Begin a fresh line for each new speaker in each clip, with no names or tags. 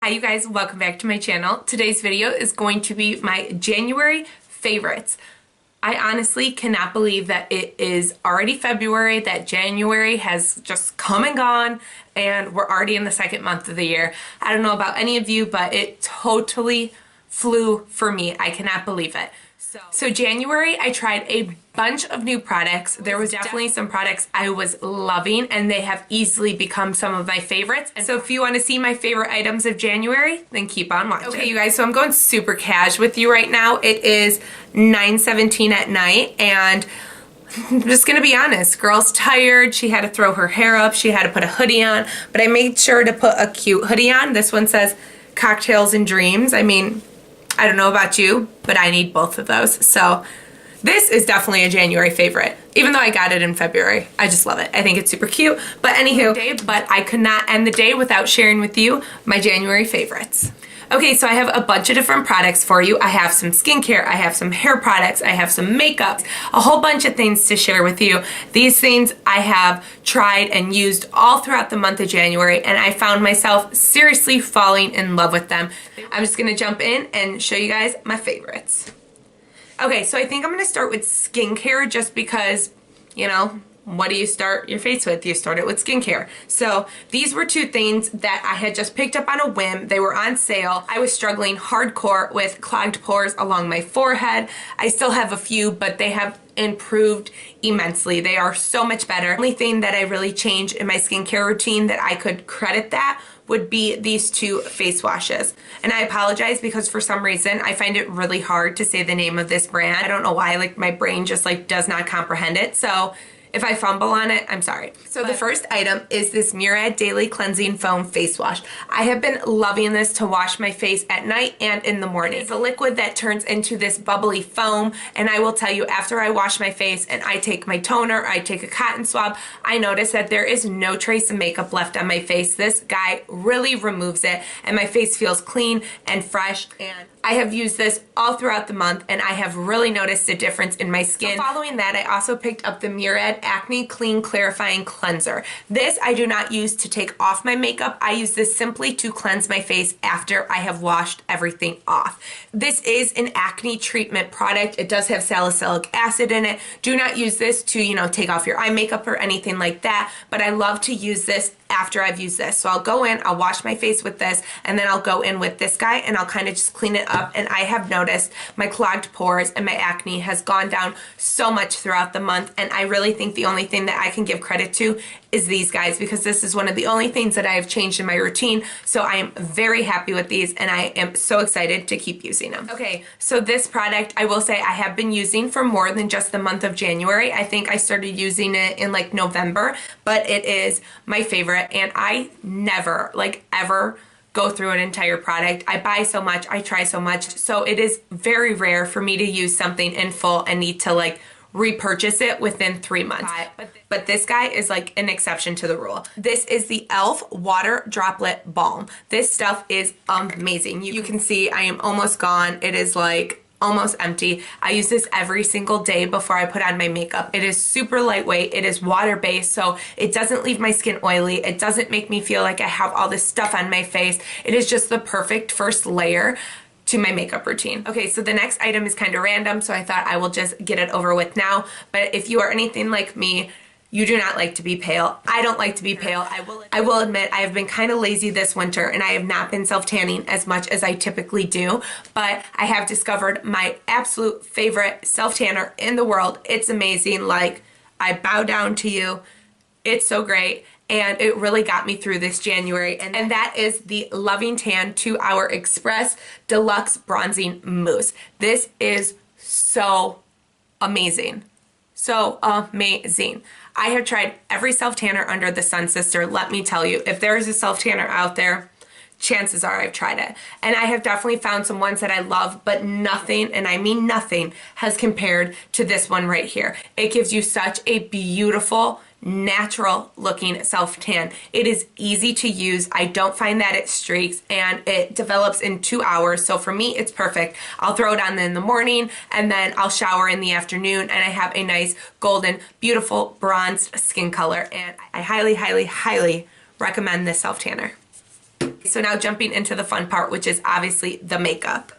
Hi you guys, welcome back to my channel. Today's video is going to be my January favorites. I honestly cannot believe that it is already February, that January has just come and gone, and we're already in the second month of the year. I don't know about any of you, but it totally flew for me. I cannot believe it. So January, I tried a bunch of new products. There was definitely some products I was loving, and they have easily become some of my favorites. And so if you want to see my favorite items of January, then keep on watching. Okay, you guys, so I'm going super cash with you right now. It is 9:17 at night, and I'm just gonna be honest, girl's tired. She had to throw her hair up. She had to put a hoodie on, but I made sure to put a cute hoodie on. This one says Cocktails and Dreams. I mean, I don't know about you, but I need both of those. So this is definitely a January favorite, even though I got it in February. I just love it. I think it's super cute. But anywho, but I could not end the day without sharing with you my January favorites. Okay, so I have a bunch of different products for you. I have some skincare, I have some hair products, I have some makeup, a whole bunch of things to share with you. These things I have tried and used all throughout the month of January, and I found myself seriously falling in love with them. I'm just gonna jump in and show you guys my favorites. Okay, so I think I'm gonna start with skincare just because, you know, what do you start your face with? You start it with skincare. So these were two things that I had just picked up on a whim. They were on sale. I was struggling hardcore with clogged pores along my forehead. I still have a few, but they have improved immensely. They are so much better. The only thing that I really changed in my skincare routine that I could credit that would be these two face washes. And I apologize because for some reason I find it really hard to say the name of this brand. I don't know why, like my brain just like does not comprehend it. So if I fumble on it, I'm sorry. So the first item is this MURAD Daily Cleansing Foam Face Wash. I have been loving this to wash my face at night and in the morning. It's a liquid that turns into this bubbly foam, and I will tell you, after I wash my face and I take my toner, I take a cotton swab, I notice that there is no trace of makeup left on my face. This guy really removes it, and my face feels clean and fresh, and I have used this all throughout the month, and I have really noticed a difference in my skin. So following that, I also picked up the MURAD Acne Clean Clarifying Cleanser. This I do not use to take off my makeup. I use this simply to cleanse my face after I have washed everything off. This is an acne treatment product. It does have salicylic acid in it. Do not use this to, you know, take off your eye makeup or anything like that, but I love to use this after I've used this. So I'll go in, I'll wash my face with this, and then I'll go in with this guy and I'll kind of just clean it up. And I have noticed my clogged pores and my acne has gone down so much throughout the month, and I really think the only thing that I can give credit to is these guys, because this is one of the only things that I have changed in my routine. So I am very happy with these, and I am so excited to keep using them. Okay, so this product I will say I have been using for more than just the month of January. I think I started using it in like November, but it is my favorite, and I never, like ever, go through an entire product. I buy so much, I try so much, so it is very rare for me to use something in full and need to like repurchase it within 3 months. But this guy is like an exception to the rule. This is the e.l.f. Water Droplet Balm. This stuff is amazing. You can see I am almost gone. It is like almost empty. I use this every single day before I put on my makeup. It is super lightweight. It is water-based, so it doesn't leave my skin oily. It doesn't make me feel like I have all this stuff on my face. It is just the perfect first layer to my makeup routine. Okay, so the next item is kind of random, so I thought I will just get it over with now. But if you are anything like me, you do not like to be pale. I don't like to be pale. I will admit I have been kind of lazy this winter, and I have not been self-tanning as much as I typically do, but I have discovered my absolute favorite self-tanner in the world. It's amazing. Like, I bow down to you. It's so great, and it really got me through this January, and that is the Loving Tan 2-Hour Express Deluxe Bronzing Mousse. This is so amazing. So amazing. I have tried every self-tanner under the sun, sister. Let me tell you, if there is a self-tanner out there, chances are I've tried it. And I have definitely found some ones that I love, but nothing, and I mean nothing, has compared to this one right here. It gives you such a beautiful, natural looking self-tan. It is easy to use. I don't find that it streaks, and it develops in 2 hours. So for me, it's perfect. I'll throw it on in the morning, and then I'll shower in the afternoon, and I have a nice golden, beautiful bronzed skin color. And I highly, highly, highly recommend this self-tanner. So now jumping into the fun part, which is obviously the makeup.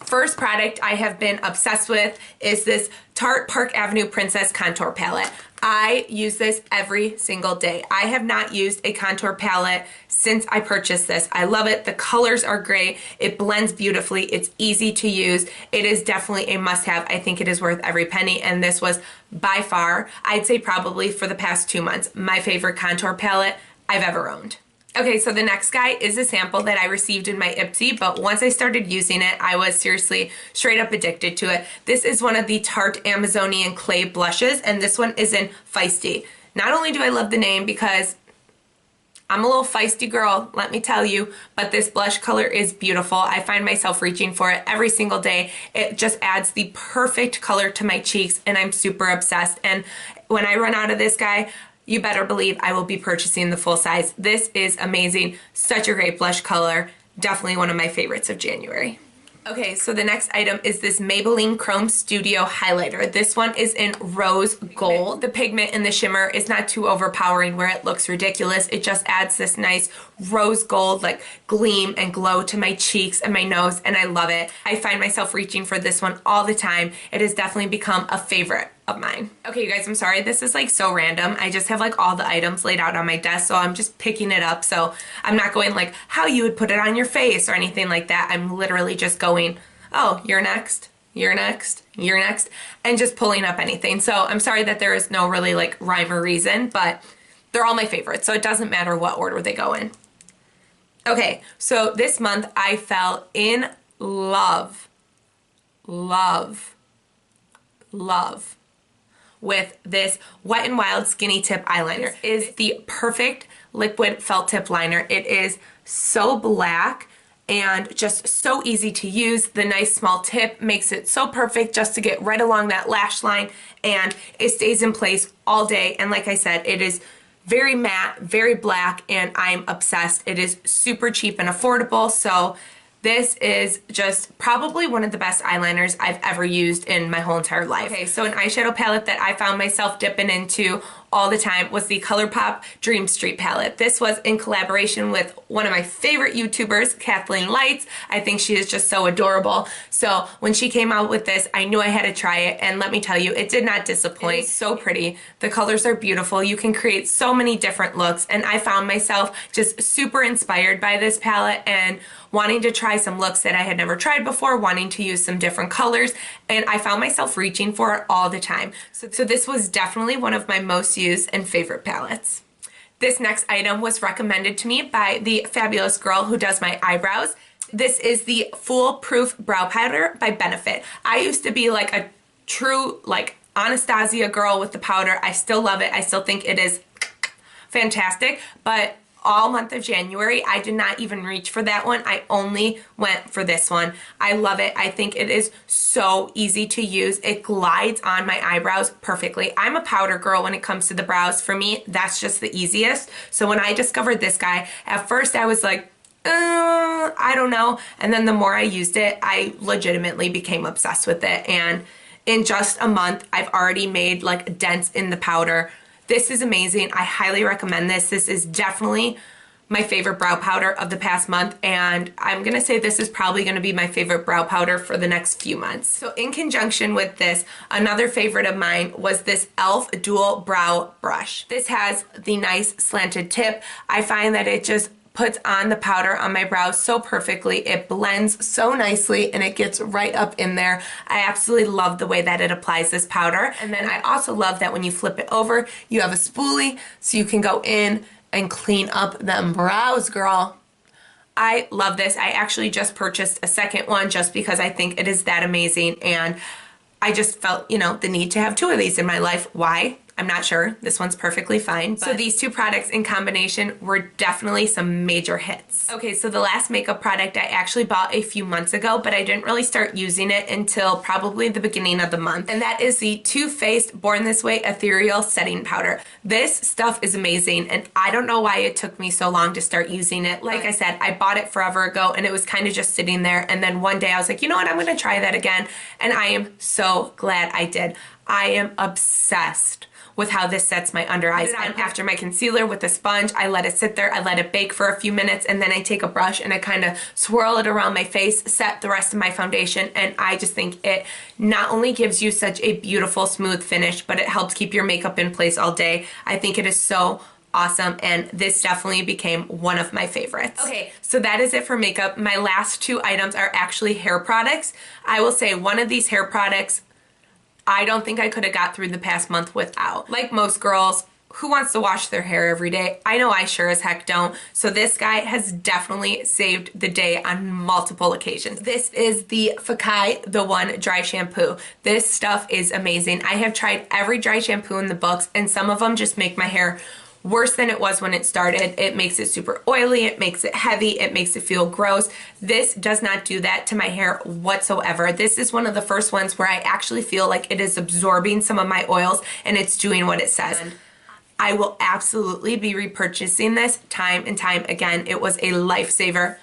First product I have been obsessed with is this Tarte Park Avenue Princess Contour Palette. I use this every single day. I have not used a contour palette since I purchased this. I love it. The colors are great. It blends beautifully. It's easy to use. It is definitely a must-have. I think it is worth every penny, and this was by far, I'd say probably for the past 2 months, my favorite contour palette I've ever owned. Okay, so the next guy is a sample that I received in my Ipsy, but once I started using it, I was seriously straight up addicted to it. This is one of the Tarte Amazonian Clay blushes, and this one is in Feisty. Not only do I love the name because I'm a little feisty girl, let me tell you, but this blush color is beautiful. I find myself reaching for it every single day. It just adds the perfect color to my cheeks, and I'm super obsessed. And when I run out of this guy, you better believe I will be purchasing the full size. This is amazing. Such a great blush color. Definitely one of my favorites of January. Okay, so the next item is this Maybelline Chrome Studio Highlighter. This one is in rose gold. The pigment in the shimmer is not too overpowering where it looks ridiculous. It just adds this nice rose gold like gleam and glow to my cheeks and my nose, and I love it. I find myself reaching for this one all the time. It has definitely become a favorite of mine. Okay, you guys, I'm sorry. This is like so random. I just have like all the items laid out on my desk, so I'm just picking it up. So I'm not going like how you would put it on your face or anything like that. I'm literally just going, oh, you're next, you're next, you're next, and just pulling up anything. So I'm sorry that there is no really like rhyme or reason, but they're all my favorites, so it doesn't matter what order they go in. Okay, so this month I fell in love with this Wet n Wild Skinny Tip Eyeliner. This is the perfect liquid felt tip liner. It is so black and just so easy to use. The nice small tip makes it so perfect just to get right along that lash line, and it stays in place all day. And like I said, it is very matte, very black, and I'm obsessed. It is super cheap and affordable, so this is just probably one of the best eyeliners I've ever used in my whole entire life. Okay, so an eyeshadow palette that I found myself dipping into all the time was the ColourPop Dream Street palette. This was in collaboration with one of my favorite YouTubers, Kathleen Lights. I think she is just so adorable. So when she came out with this, I knew I had to try it, and let me tell you, it did not disappoint. It's so pretty. The colors are beautiful. You can create so many different looks, and I found myself just super inspired by this palette and wanting to try some looks that I had never tried before, wanting to use some different colors, and I found myself reaching for it all the time. So this was definitely one of my most used and favorite palettes. This next item was recommended to me by the fabulous girl who does my eyebrows. This is the Foolproof Brow Powder by Benefit. I used to be like a true like Anastasia girl with the powder. I still love it. I still think it is fantastic, but all month of January, I did not even reach for that one. I only went for this one. I love it. I think it is so easy to use. It glides on my eyebrows perfectly. I'm a powder girl when it comes to the brows. For me, that's just the easiest. So when I discovered this guy, at first I was like, I don't know. And then the more I used it, I legitimately became obsessed with it. And in just a month, I've already made like dents in the powder. This is amazing. I highly recommend this. This is definitely my favorite brow powder of the past month, and I'm gonna say this is probably gonna be my favorite brow powder for the next few months. So in conjunction with this, another favorite of mine was this e.l.f. Dual Brow Brush. This has the nice slanted tip. I find that it just puts on the powder on my brows so perfectly. It blends so nicely and it gets right up in there. I absolutely love the way that it applies this powder. And then I also love that when you flip it over, you have a spoolie so you can go in and clean up them brows, girl. I love this. I actually just purchased a second one just because I think it is that amazing, and I just felt, you know, the need to have two of these in my life. Why? I'm not sure. This one's perfectly fine. So these two products in combination were definitely some major hits. Okay, so the last makeup product I actually bought a few months ago, but I didn't really start using it until probably the beginning of the month. And that is the Too Faced Born This Way Ethereal Setting Powder. This stuff is amazing, and I don't know why it took me so long to start using it. Like I said, I bought it forever ago, and it was kind of just sitting there, and then one day I was like, you know what, I'm gonna try that again, and I am so glad I did. I am obsessed with how this sets my under eyes. And after my concealer with a sponge, I let it sit there, I let it bake for a few minutes, and then I take a brush and I kind of swirl it around my face, set the rest of my foundation, and I just think it not only gives you such a beautiful smooth finish, but it helps keep your makeup in place all day. I think it is so awesome, and this definitely became one of my favorites. Okay, so that is it for makeup. My last two items are actually hair products. I will say one of these hair products I don't think I could have got through the past month without. Like most girls, who wants to wash their hair every day? I know I sure as heck don't. So this guy has definitely saved the day on multiple occasions. This is the FEKKAI The One Dry Shampoo. This stuff is amazing. I have tried every dry shampoo in the books, and some of them just make my hair worse than it was when it started. It makes it super oily, it makes it heavy, it makes it feel gross. This does not do that to my hair whatsoever. This is one of the first ones where I actually feel like it is absorbing some of my oils and it's doing what it says. I will absolutely be repurchasing this time and time again. It was a lifesaver.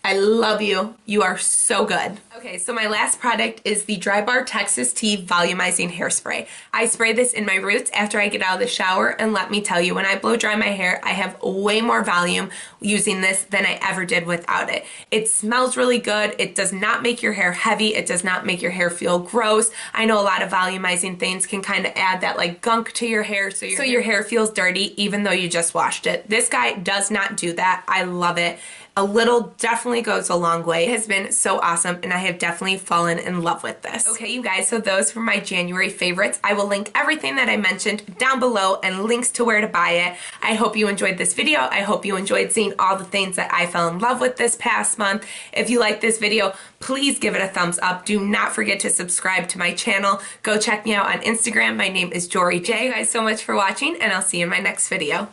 I love you. You are so good. Okay, so my last product is the Dry Bar Texas Tea Volumizing Hairspray. I spray this in my roots after I get out of the shower, and let me tell you, when I blow dry my hair, I have way more volume using this than I ever did without it. It smells really good. It does not make your hair heavy. It does not make your hair feel gross. I know a lot of volumizing things can kind of add that like gunk to your hair, so your hair feels dirty even though you just washed it. This guy does not do that. I love it. A little definitely goes a long way. It has been so awesome, and I have definitely fallen in love with this. Okay, you guys, so those were my January favorites. I will link everything that I mentioned down below and links to where to buy it. I hope you enjoyed this video. I hope you enjoyed seeing all the things that I fell in love with this past month. If you like this video, please give it a thumbs up. Do not forget to subscribe to my channel. Go check me out on Instagram. My name is Jory J. Thank you guys so much for watching, and I'll see you in my next video.